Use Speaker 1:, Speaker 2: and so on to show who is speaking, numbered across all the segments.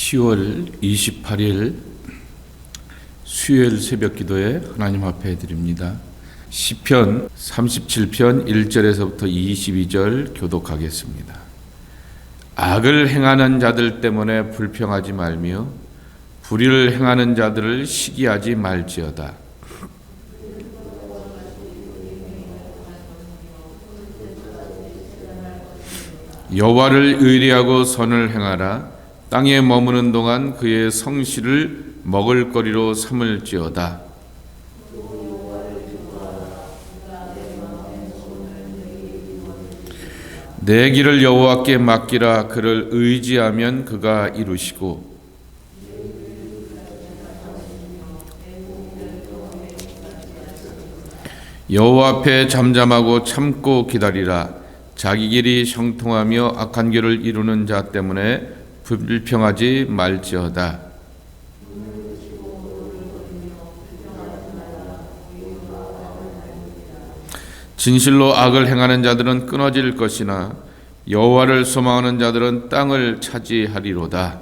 Speaker 1: 10월 28일 수요일 새벽기도에 하나님 앞에 드립니다. 시편 37편 1절에서부터 22절 교독하겠습니다. 악을 행하는 자들 때문에 불평하지 말며 불의를 행하는 자들을 시기하지 말지어다. 여호와를 의리하고 선을 행하라. 땅에 머무는 동안 그의 성실을 먹을거리로 삼을지어다. 내 길을 여호와께 맡기라. 그를 의지하면 그가 이루시고 여호와 앞에 잠잠하고 참고 기다리라. 자기 길이 형통하며 악한 길을 이루는 자 때문에 불평하지 말지어다. 진실로 악을 행하는 자들은 끊어질 것이나 여호와를 소망하는 자들은 땅을 차지하리로다.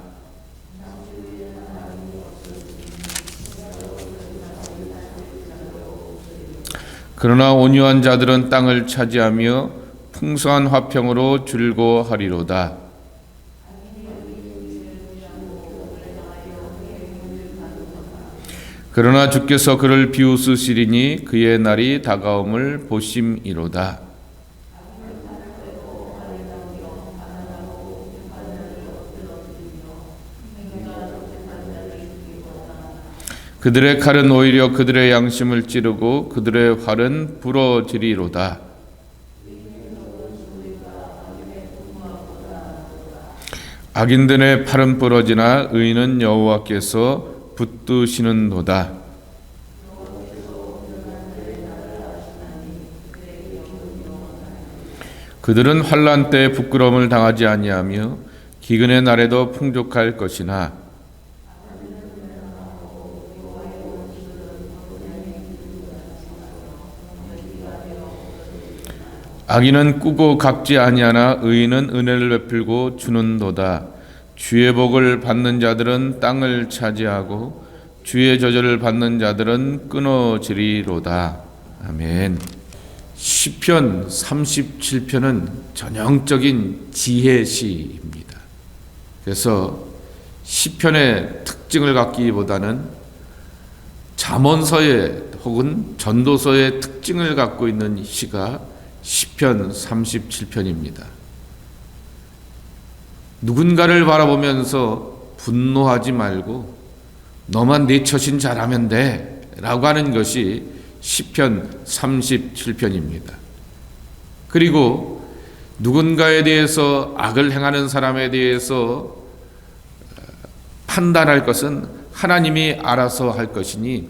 Speaker 1: 그러나 온유한 자들은 땅을 차지하며 풍성한 화평으로 즐거워하리로다. 그러나 주께서 그를 비웃으시리니 그의 날이 다가옴을 보심이로다. 그들의 칼은 오히려 그들의 양심을 찌르고 그들의 활은 부러지리로다. 악인들의 팔은 부러지나 의인은 여호와께서 붙드시는도다. 그들은 환난 때에 부끄러움을 당하지 아니하며 기근의 날에도 풍족할 것이나 악인은 꾸고 갚지 아니하나 의인은 은혜를 베풀고 주는도다. 주의 복을 받는 자들은 땅을 차지하고 주의 저절을 받는 자들은 끊어지리로다. 아멘. 시편 37편은 전형적인 지혜시입니다. 그래서 시편의 특징을 갖기보다는 잠언서의 혹은 전도서의 특징을 갖고 있는 시가 시편 37편입니다. 누군가를 바라보면서 분노하지 말고 너만 네 처신 잘하면 돼 라고 하는 것이 시편 37편입니다. 그리고 누군가에 대해서 악을 행하는 사람에 대해서 판단할 것은 하나님이 알아서 할 것이니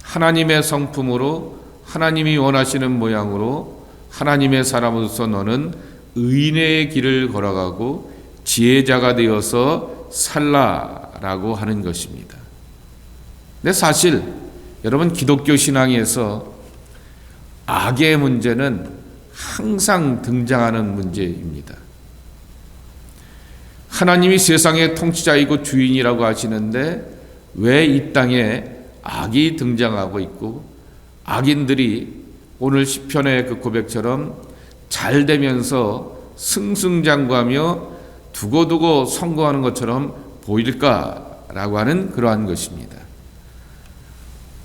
Speaker 1: 하나님의 성품으로 하나님이 원하시는 모양으로 하나님의 사람으로서 너는 의인의 길을 걸어가고 지혜자가 되어서 살라라고 하는 것입니다. 근데 사실 여러분 기독교 신앙에서 악의 문제는 항상 등장하는 문제입니다. 하나님이 세상의 통치자이고 주인이라고 하시는데 왜 이 땅에 악이 등장하고 있고 악인들이 오늘 시편의 그 고백처럼 잘 되면서 승승장구하며 두고두고 성공하는 것처럼 보일까라고 하는 그러한 것입니다.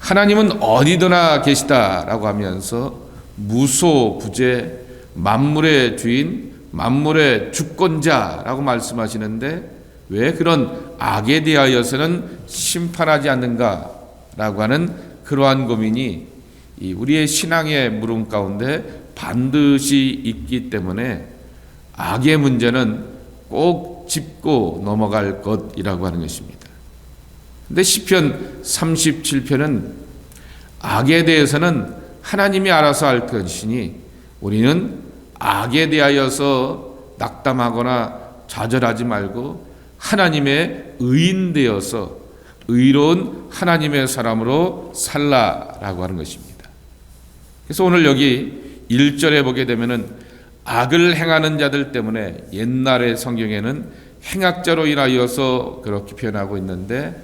Speaker 1: 하나님은 어디서나 계시다라고 하면서 무소부재, 만물의 주인, 만물의 주권자라고 말씀하시는데 왜 그런 악에 대하여서는 심판하지 않는가라고 하는 그러한 고민이 우리의 신앙의 물음 가운데 반드시 있기 때문에 악의 문제는 꼭 짚고 넘어갈 것이라고 하는 것입니다. 근데 시편 37편은 악에 대해서는 하나님이 알아서 할 것이니 우리는 악에 대하여서 낙담하거나 좌절하지 말고 하나님의 의인 되어서 의로운 하나님의 사람으로 살라라고 하는 것입니다. 그래서 오늘 여기 1절에 보게 되면은 악을 행하는 자들 때문에 옛날의 성경에는 행악자로 인하여서 그렇게 표현하고 있는데,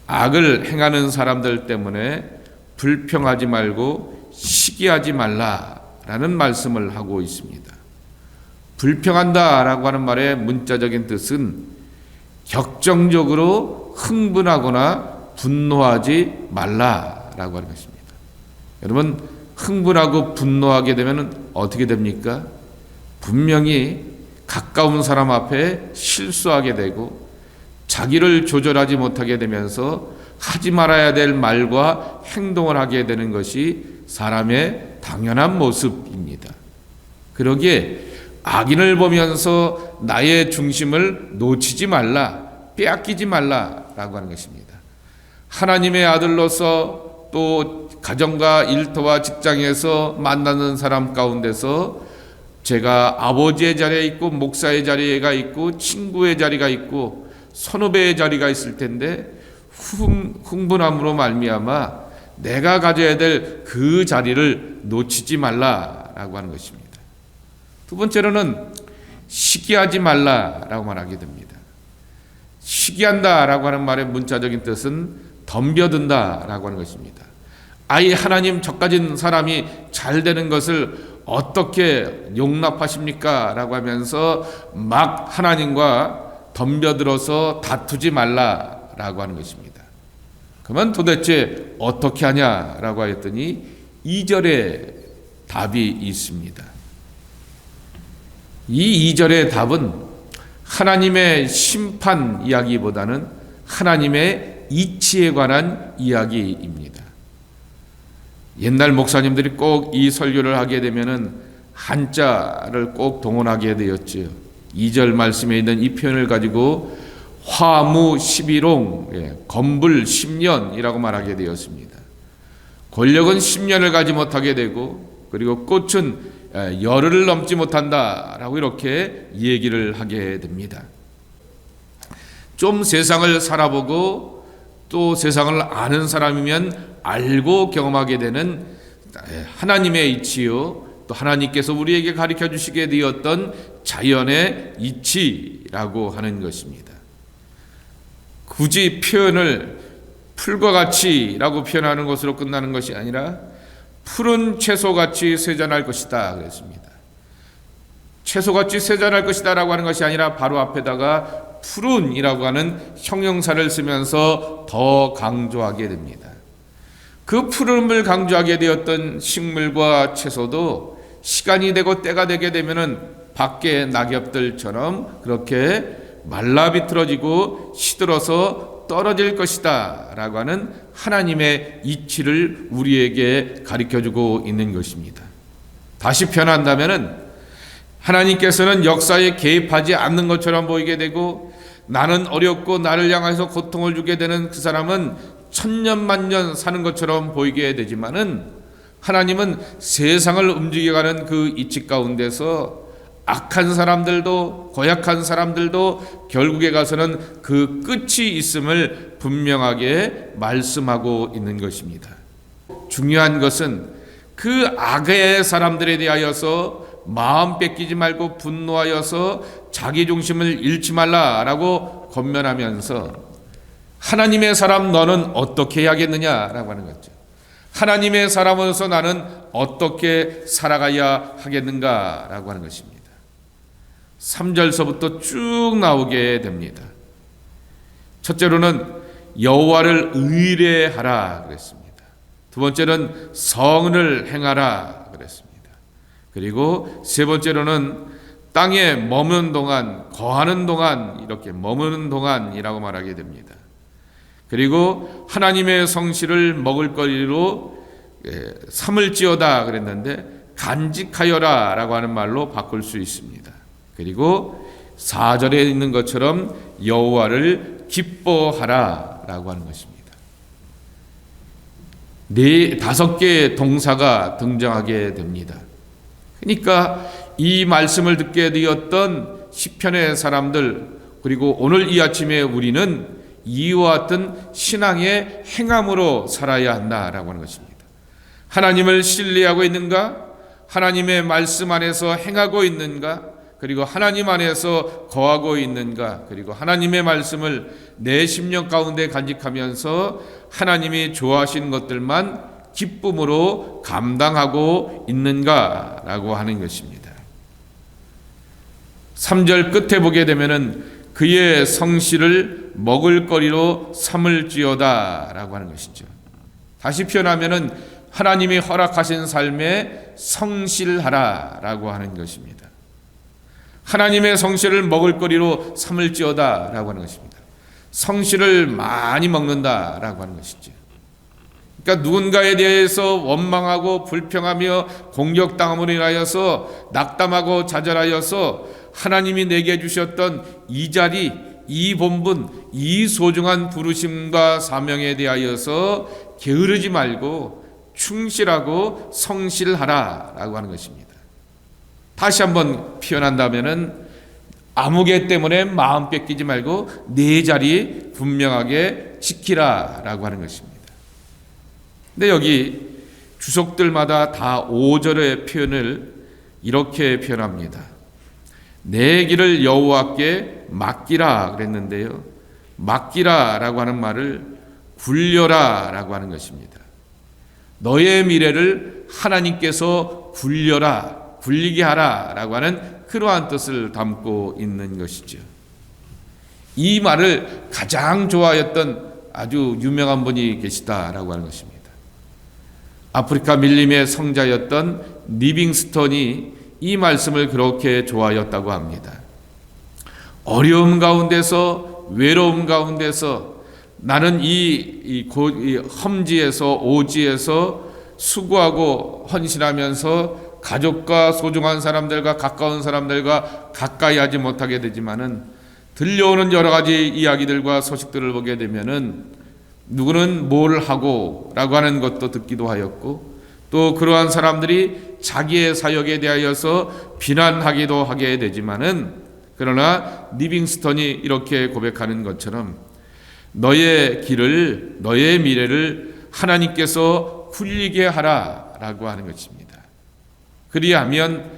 Speaker 1: 악을 행하는 사람들 때문에 불평하지 말고 시기하지 말라라는 말씀을 하고 있습니다. 불평한다라고 하는 말의 문자적인 뜻은 격정적으로 흥분하거나 분노하지 말라라고 하는 것입니다. 여러분, 흥분하고 분노하게 되면 어떻게 됩니까? 분명히 가까운 사람 앞에 실수하게 되고 자기를 조절하지 못하게 되면서 하지 말아야 될 말과 행동을 하게 되는 것이 사람의 당연한 모습입니다. 그러기에 악인을 보면서 나의 중심을 놓치지 말라, 빼앗기지 말라라고 하는 것입니다. 하나님의 아들로서 또 가정과 일터와 직장에서 만나는 사람 가운데서 제가 아버지의 자리에 있고 목사의 자리가 있고 친구의 자리가 있고 선후배의 자리가 있을 텐데 흥분함으로 말미암아 내가 가져야 될 그 자리를 놓치지 말라라고 하는 것입니다. 두 번째로는 시기하지 말라라고 말하게 됩니다. 시기한다라고 하는 말의 문자적인 뜻은 덤벼든다라고 하는 것입니다. 아예 하나님 저가진 사람이 잘 되는 것을 어떻게 용납하십니까? 라고 하면서 막 하나님과 덤벼들어서 다투지 말라라고 하는 것입니다. 그러면 도대체 어떻게 하냐라고 하였더니 2절에 답이 있습니다. 이 2절의 답은 하나님의 심판 이야기보다는 하나님의 이치에 관한 이야기입니다. 옛날 목사님들이 꼭 이 설교를 하게 되면은 한자를 꼭 동원하게 되었지요. 2절 말씀에 있는 이 표현을 가지고 화무 11홍, 건불 10년이라고 말하게 되었습니다. 권력은 10년을 가지 못하게 되고, 그리고 꽃은 열흘을 넘지 못한다라고 이렇게 얘기를 하게 됩니다. 좀 세상을 살아보고 또 세상을 아는 사람이면 알고 경험하게 되는 하나님의 이치요, 또 하나님께서 우리에게 가르쳐 주시게 되었던 자연의 이치라고 하는 것입니다. 굳이 표현을 풀과 같이라고 표현하는 것으로 끝나는 것이 아니라 푸른 채소같이 쇠잔할 것이다 그랬습니다. 채소같이 쇠잔할 것이다 라고 하는 것이 아니라 바로 앞에다가 푸른이라고 하는 형용사를 쓰면서 더 강조하게 됩니다. 그 푸름을 강조하게 되었던 식물과 채소도 시간이 되고 때가 되게 되면은 밖에 낙엽들처럼 그렇게 말라 비틀어지고 시들어서 떨어질 것이다 라고 하는 하나님의 이치를 우리에게 가르쳐주고 있는 것입니다. 다시 표현한다면은 하나님께서는 역사에 개입하지 않는 것처럼 보이게 되고, 나는 어렵고 나를 향해서 고통을 주게 되는 그 사람은 천년만년 사는 것처럼 보이게 되지만은, 하나님은 세상을 움직여가는 그 이치 가운데서 악한 사람들도 고약한 사람들도 결국에 가서는 그 끝이 있음을 분명하게 말씀하고 있는 것입니다. 중요한 것은 그 악의 사람들에 대하여서 마음 뺏기지 말고 분노하여서 자기 중심을 잃지 말라라고 권면하면서, 하나님의 사람 너는 어떻게 해야겠느냐라고 하는 거죠. 하나님의 사람으로서 나는 어떻게 살아가야 하겠는가라고 하는 것입니다. 3절서부터 쭉 나오게 됩니다. 첫째로는 여호와를 의뢰하라 그랬습니다. 두 번째는 성을 행하라 그랬습니다. 그리고 세 번째로는 땅에 머무는 동안, 거하는 동안, 이렇게 머무는 동안이라고 말하게 됩니다. 그리고 하나님의 성실을 먹을거리로 삼을지어다 그랬는데 간직하여라 라고 하는 말로 바꿀 수 있습니다. 그리고 4절에 있는 것처럼 여호와를 기뻐하라 라고 하는 것입니다. 5개의 동사가 등장하게 됩니다. 그러니까 이 말씀을 듣게 되었던 시편의 사람들, 그리고 오늘 이 아침에 우리는 이와 같은 신앙의 행함으로 살아야 한다라고 하는 것입니다. 하나님을 신뢰하고 있는가? 하나님의 말씀 안에서 행하고 있는가? 그리고 하나님 안에서 거하고 있는가, 그리고 하나님의 말씀을 내 심령 가운데 간직하면서 하나님이 좋아하시는 것들만 기쁨으로 감당하고 있는가라고 하는 것입니다. 3절 끝에 보게 되면은 그의 성실을 먹을거리로 삼을지어다 라고 하는 것이죠. 다시 표현하면은 하나님이 허락하신 삶에 성실하라 라고 하는 것입니다. 하나님의 성실을 먹을거리로 삼을지어다 라고 하는 것입니다. 성실을 많이 먹는다 라고 하는 것이죠. 그러니까 누군가에 대해서 원망하고 불평하며 공격당함으로 인하여서 낙담하고 좌절하여서 하나님이 내게 주셨던 이 자리, 이 본분, 이 소중한 부르심과 사명에 대하여서 게으르지 말고 충실하고 성실하라 라고 하는 것입니다. 다시 한번 표현한다면은 아무개 때문에 마음 뺏기지 말고 내 자리 분명하게 지키라 라고 하는 것입니다. 근데 여기 주석들마다 다 5절의 표현을 이렇게 표현합니다. 내 길을 여호와께 맡기라 그랬는데요, 맡기라 라고 하는 말을 굴려라 라고 하는 것입니다. 너의 미래를 하나님께서 굴리게 하라 라고 하는 그러한 뜻을 담고 있는 것이죠. 이 말을 가장 좋아했던 아주 유명한 분이 계시다라고 하는 것입니다. 아프리카 밀림의 성자였던 리빙스턴이 이 말씀을 그렇게 좋아하였다고 합니다. 어려움 가운데서, 외로움 가운데서 나는 이 험지에서, 오지에서 수고하고 헌신하면서 가족과 소중한 사람들과 가까운 사람들과 가까이 하지 못하게 되지만은 들려오는 여러 가지 이야기들과 소식들을 보게 되면은 누구는 뭘 하고 라고 하는 것도 듣기도 하였고, 또 그러한 사람들이 자기의 사역에 대하여서 비난하기도 하게 되지만은, 그러나 리빙스턴이 이렇게 고백하는 것처럼 너의 길을, 너의 미래를 하나님께서 굴리게 하라 라고 하는 것입니다. 그리하면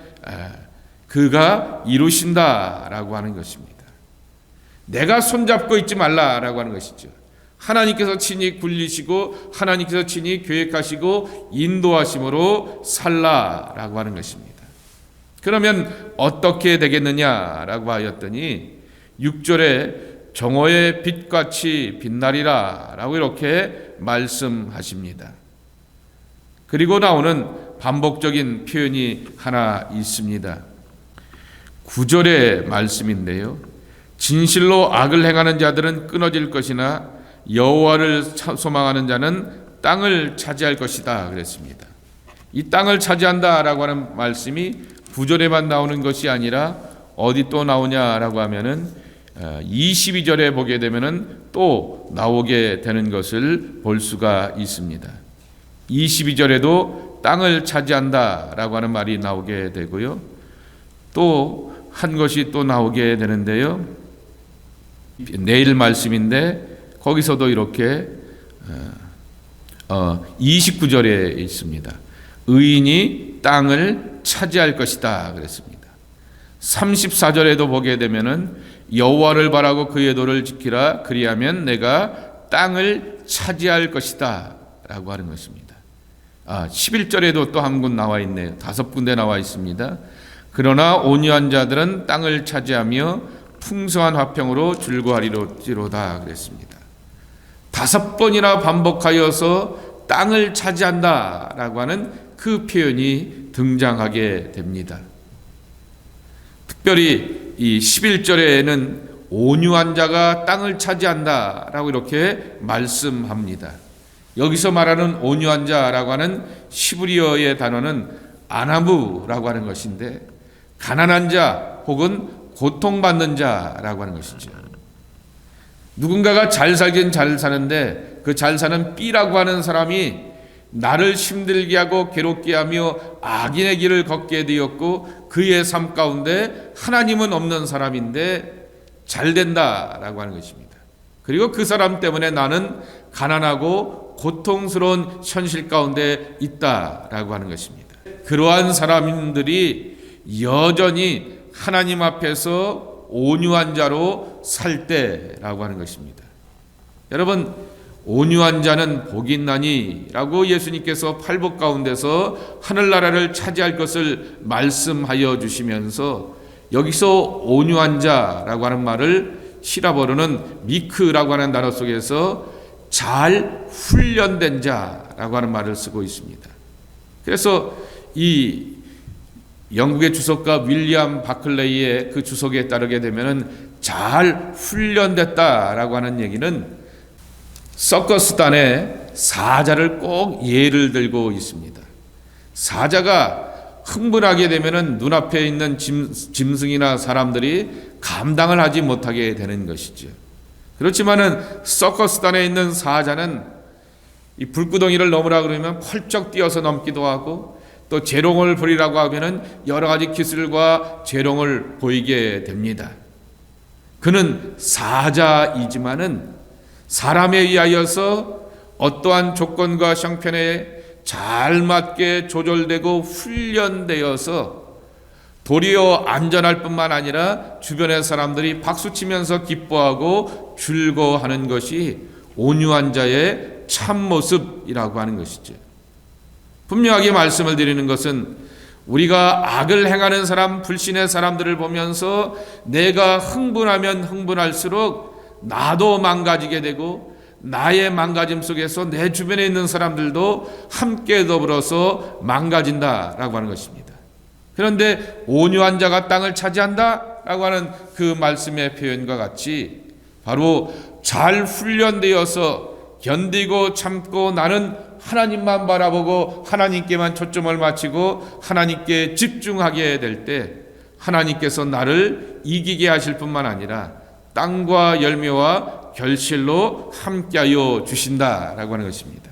Speaker 1: 그가 이루신다 라고 하는 것입니다. 내가 손잡고 있지 말라 라고 하는 것이죠. 하나님께서 친히 굴리시고 하나님께서 친히 계획하시고 인도하심으로 살라라고 하는 것입니다. 그러면 어떻게 되겠느냐라고 하였더니 6절에 정오의 빛같이 빛나리라 라고 이렇게 말씀하십니다. 그리고 나오는 반복적인 표현이 하나 있습니다. 9절의 말씀인데요, 진실로 악을 행하는 자들은 끊어질 것이나 여호와를 소망하는 자는 땅을 차지할 것이다 그랬습니다. 이 땅을 차지한다라고 하는 말씀이 9절에만 나오는 것이 아니라 어디 또 나오냐라고 하면은 22절에 보게 되면은 또 나오게 되는 것을 볼 수가 있습니다. 22절에도 땅을 차지한다라고 하는 말이 나오게 되고요, 또 한 것이 또 나오게 되는데요, 내일 말씀인데 거기서도 이렇게 29절에 있습니다. 의인이 땅을 차지할 것이다 그랬습니다. 34절에도 보게 되면은 여호와를 바라고 그의 도를 지키라, 그리하면 내가 땅을 차지할 것이다 라고 하는 것입니다. 11절에도 또 한 군 나와 있네요. 5군데 나와 있습니다. 그러나 온유한 자들은 땅을 차지하며 풍성한 화평으로 즐거워하리로다 그랬습니다. 5번이나 반복하여서 땅을 차지한다라고 하는 그 표현이 등장하게 됩니다. 특별히 이 11절에는 온유한 자가 땅을 차지한다라고 이렇게 말씀합니다. 여기서 말하는 온유한 자라고 하는 시브리어의 단어는 아나무라고 하는 것인데, 가난한 자 혹은 고통받는 자라고 하는 것이죠. 누군가가 잘 살긴 잘 사는데 그 잘 사는 B라고 하는 사람이 나를 힘들게 하고 괴롭게 하며 악인의 길을 걷게 되었고, 그의 삶 가운데 하나님은 없는 사람인데 잘 된다라고 하는 것입니다. 그리고 그 사람 때문에 나는 가난하고 고통스러운 현실 가운데 있다라고 하는 것입니다. 그러한 사람들이 여전히 하나님 앞에서 온유한 자로 살 때라고 하는 것입니다. 여러분, 온유한 자는 복이 있나니 라고 예수님께서 팔복 가운데서 하늘나라를 차지할 것을 말씀하여 주시면서 여기서 온유한 자라고 하는 말을 히라보로는 미크라고 하는 단어 속에서 잘 훈련된 자라고 하는 말을 쓰고 있습니다. 그래서 이 영국의 주석가 윌리엄 바클레이의 그 주석에 따르게 되면은 잘 훈련됐다라고 하는 얘기는 서커스단의 사자를 꼭 예를 들고 있습니다. 사자가 흥분하게 되면은 눈앞에 있는 짐승이나 사람들이 감당을 하지 못하게 되는 것이죠. 그렇지만은 서커스단에 있는 사자는 이 불구덩이를 넘으라 그러면 펄쩍 뛰어서 넘기도 하고 또 재롱을 부리라고 하면은 여러 가지 기술과 재롱을 보이게 됩니다. 그는 사자이지만은 사람에 의하여서 어떠한 조건과 형편에 잘 맞게 조절되고 훈련되어서 도리어 안전할 뿐만 아니라 주변의 사람들이 박수치면서 기뻐하고 즐거워하는 것이 온유한 자의 참모습이라고 하는 것이죠. 분명하게 말씀을 드리는 것은 우리가 악을 행하는 사람, 불신의 사람들을 보면서 내가 흥분하면 흥분할수록 나도 망가지게 되고 나의 망가짐 속에서 내 주변에 있는 사람들도 함께 더불어서 망가진다라고 하는 것입니다. 그런데 온유한 자가 땅을 차지한다라고 하는 그 말씀의 표현과 같이 바로 잘 훈련되어서 견디고 참고 나는 하나님만 바라보고 하나님께만 초점을 맞추고 하나님께 집중하게 될 때 하나님께서 나를 이기게 하실 뿐만 아니라 땅과 열매와 결실로 함께하여 주신다라고 하는 것입니다.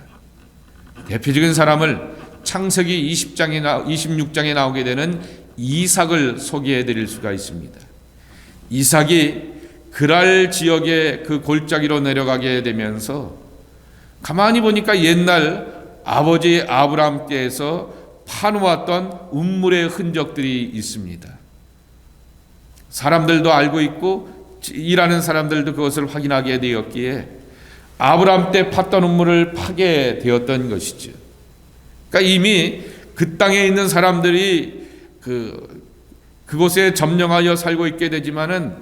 Speaker 1: 대표적인 사람을 창세기 26장에 나오게 되는 이삭을 소개해 드릴 수가 있습니다. 이삭이 그랄 지역의 그 골짜기로 내려가게 되면서 가만히 보니까 옛날 아버지 아브라함께서 파놓았던 운물의 흔적들이 있습니다. 사람들도 알고 있고 일하는 사람들도 그것을 확인하게 되었기에 아브라함 때 팠던 운물을 파게 되었던 것이죠. 그러니까 이미 그 땅에 있는 사람들이 그곳에 점령하여 살고 있게 되지만은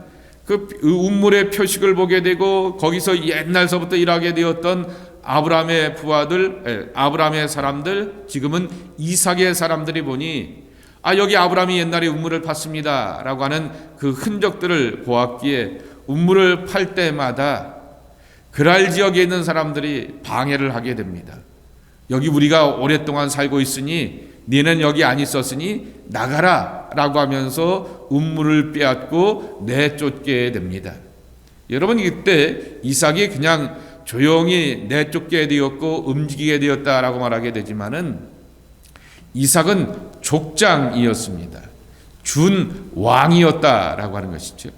Speaker 1: 그 운물의 표식을 보게 되고 거기서 옛날서부터 일하게 되었던 아브라함의 부하들, 아브라함의 사람들, 지금은 이삭의 사람들이 보니 여기 아브라함이 옛날에 운물을 팠습니다 라고 하는 그 흔적들을 보았기에 운물을 팔 때마다 그랄 지역에 있는 사람들이 방해를 하게 됩니다. 여기 우리가 오랫동안 살고 있으니 너는 여기 안 있었으니 나가라 라고 하면서 운물을 빼앗고 내쫓게 됩니다. 여러분, 이때 이삭이 그냥 조용히 내쫓게 되었고 움직이게 되었다라고 말하게 되지만은 이삭은 족장이었습니다. 준 왕이었다라고 하는 것이죠.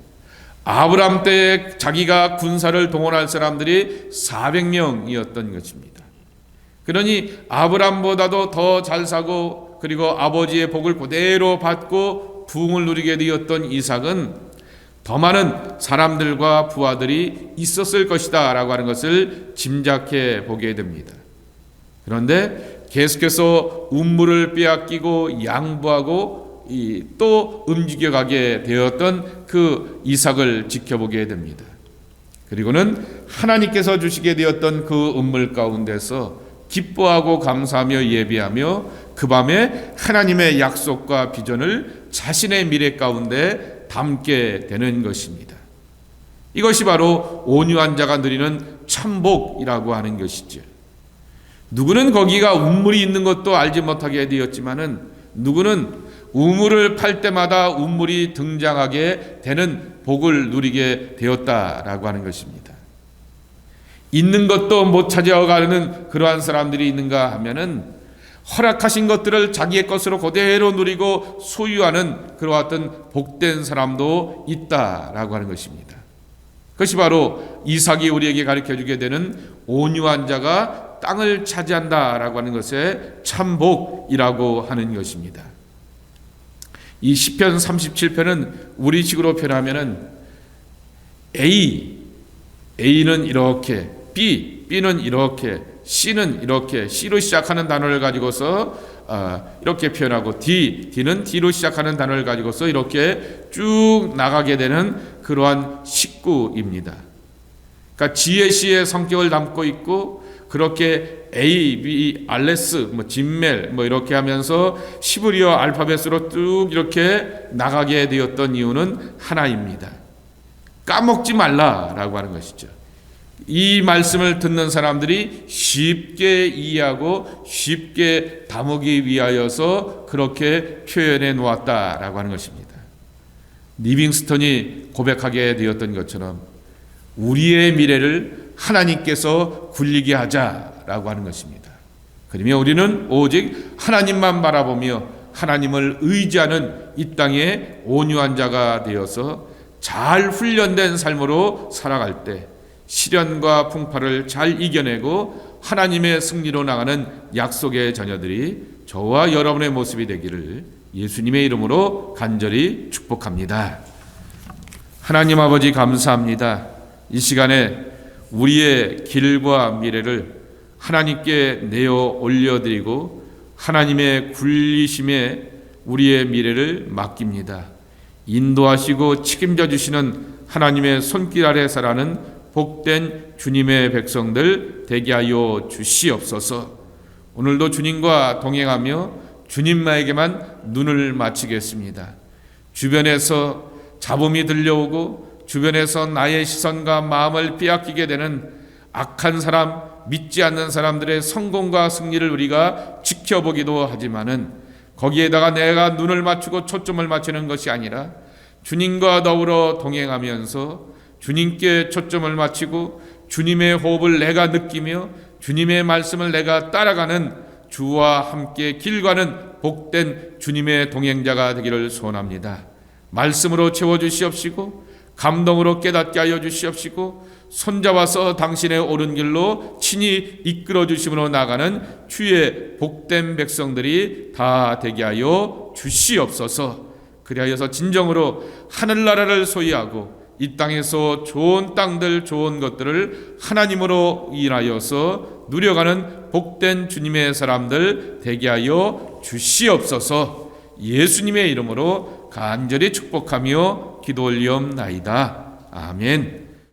Speaker 1: 아브라함 때 자기가 군사를 동원할 사람들이 400명이었던 것입니다. 그러니 아브라함보다도 더 잘 사고 그리고 아버지의 복을 그대로 받고 부흥을 누리게 되었던 이삭은 더 많은 사람들과 부하들이 있었을 것이다 라고 하는 것을 짐작해 보게 됩니다. 그런데 계속해서 운물을 빼앗기고 양보하고 또 움직여가게 되었던 그 이삭을 지켜보게 됩니다. 그리고는 하나님께서 주시게 되었던 그 운물 가운데서 기뻐하고 감사하며 예비하며 그 밤에 하나님의 약속과 비전을 자신의 미래 가운데 담게 되는 것입니다. 이것이 바로 온유한 자가 누리는 참복이라고 하는 것이죠. 누구는 거기가 운물이 있는 것도 알지 못하게 되었지만은 누구는 우물을 팔 때마다 운물이 등장하게 되는 복을 누리게 되었다라고 하는 것입니다. 있는 것도 못 찾아가는 그러한 사람들이 있는가 하면은 허락하신 것들을 자기의 것으로 그대로 누리고 소유하는 그러한 복된 사람도 있다라고 하는 것입니다. 그것이 바로 이삭이 우리에게 가르쳐주게 되는 온유한 자가 땅을 차지한다라고 하는 것의 참복이라고 하는 것입니다. 이 시편 37편은 우리식으로 표현하면은 A는 이렇게, B는 이렇게, C는 이렇게, C로 시작하는 단어를 가지고서 이렇게 표현하고 D는 D로 시작하는 단어를 가지고서 이렇게 쭉 나가게 되는 그러한 식구입니다. 그러니까 지혜시의 성격을 담고 있고, 그렇게 A, B, 알레스, 진멜 이렇게 하면서 시브리어 알파벳으로 쭉 이렇게 나가게 되었던 이유는 하나입니다. 까먹지 말라라고 하는 것이죠. 이 말씀을 듣는 사람들이 쉽게 이해하고 쉽게 담기 위하여서 그렇게 표현해 놓았다라고 하는 것입니다. 리빙스턴이 고백하게 되었던 것처럼 우리의 미래를 하나님께서 굴리게 하자라고 하는 것입니다. 그러면 우리는 오직 하나님만 바라보며 하나님을 의지하는 이 땅의 온유한 자가 되어서 잘 훈련된 삶으로 살아갈 때 시련과 풍파를 잘 이겨내고 하나님의 승리로 나가는 약속의 자녀들이 저와 여러분의 모습이 되기를 예수님의 이름으로 간절히 축복합니다. 하나님 아버지 감사합니다. 이 시간에 우리의 길과 미래를 하나님께 내어 올려드리고 하나님의 굴리심에 우리의 미래를 맡깁니다. 인도하시고 책임져 주시는 하나님의 손길 아래 살아는 복된 주님의 백성들 되게 하여 주시옵소서. 오늘도 주님과 동행하며 주님에게만 눈을 맞추겠습니다. 주변에서 잡음이 들려오고 주변에서 나의 시선과 마음을 빼앗기게 되는 악한 사람, 믿지 않는 사람들의 성공과 승리를 우리가 지켜보기도 하지만은 거기에다가 내가 눈을 맞추고 초점을 맞추는 것이 아니라 주님과 더불어 동행하면서 주님께 초점을 맞추고 주님의 호흡을 내가 느끼며 주님의 말씀을 내가 따라가는 주와 함께 길 가는 복된 주님의 동행자가 되기를 소원합니다. 말씀으로 채워주시옵시고 감동으로 깨닫게 하여 주시옵시고 손잡아서 당신의 옳은 길로 친히 이끌어 주심으로 나가는 주의 복된 백성들이 다 되게 하여 주시옵소서. 그리하여서 진정으로 하늘나라를 소유하고 이 땅에서 좋은 땅들, 좋은 것들을 하나님으로 인하여서 누려가는 복된 주님의 사람들 되게 하여 주시옵소서. 예수님의 이름으로 간절히 축복하며 기도 올리옵나이다. 아멘.